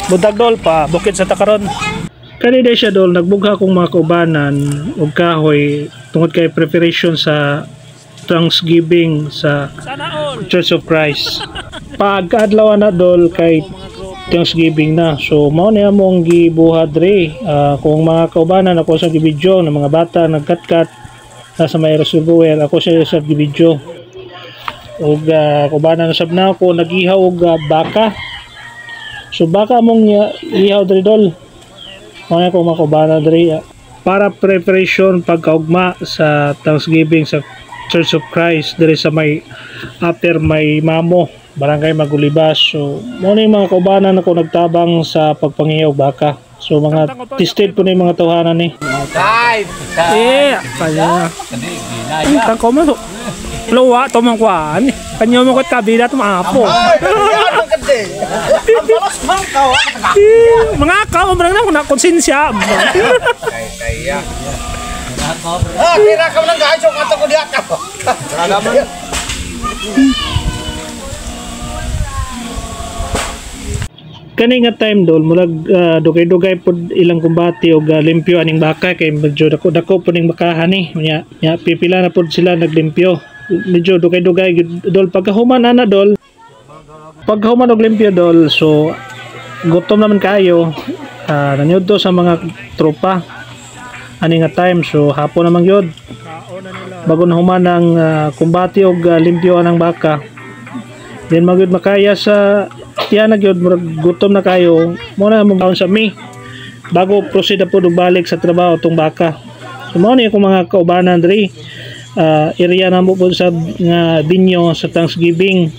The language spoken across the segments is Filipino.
Budag dol pa bukid sa takaron. Kanina siya dol nagbugha kong mga kaubanan og kahoy tungod kay preparation sa Thanksgiving sa Church of Christ. Pag-adlaw na dol kay Thanksgiving na. So mao na among gibuhat dre. Kung mga kaubanan ako sa gibidyo ng mga bata nagkatkat nasa may reservoir ako sa gibidyo. Og kaubanan sab na ako nagihaw og baka. So baka among ihaw dre dol. Mao na ko mga kaubanan dre para preparation pagkaugma sa Thanksgiving sa Church of Christ diri sa may after may mamo barangay Magulibas. So mo ni mga kaubanan ako nagtabang sa pagpangihaw baka. So mga tested po ni mga tawhanan ni. Kaya tang ko mo lowa to man kuan. Kanyo mo kat kabila to maapo. Mga ka mo na konsensya. Kaya. Tira ka lang guys, yung ato ko diak ako. Kani nga time dol murag dugay-dugay pod ilang kumbati og limpyo aning baka kay medyo dako po ning bakahan ni nya pipila na pod sila naglimpyo. Medyo dugay-dugay dol pagkahuman ana dol. Pagkahuman og limpyo dol so gutom naman kayo nanyud to sa mga tropa ani nga time so hapon namang yod bago na human ang kumbati og limpyo anang baka then magyud makaya sa tiyan nagyod gutom na kayo mo na mong sa mi bago proceed na po balik sa trabaho tong baka. So mo ni akong mga kaubanan diri area na mo po sa nga binyo sa Thanksgiving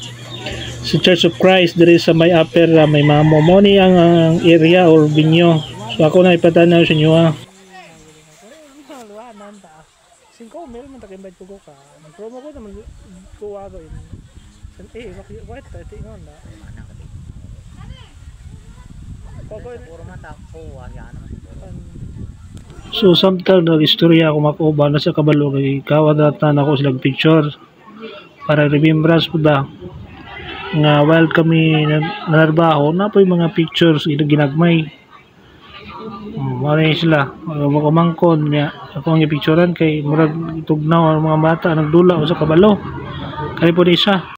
sa Church of Christ diri sa may upper may mamo mo ni ang area or binyo. So ako na ipatanaw sa inyo Singko meron man takin bayad ko ka. Promo ko naman tuwa ko in. Bakit tayo tingon na? So samtang nag-istorya ako makuha na sa kabalo kay kawadatan ako silang picture para remembrance po ba nga while kami nanarbaho na po yung mga pictures ginagmay. Maray sila makumangkon niya ako ang ipicturan kay murag tugnaw ang mga bata nagdula sa kabalo kay po isa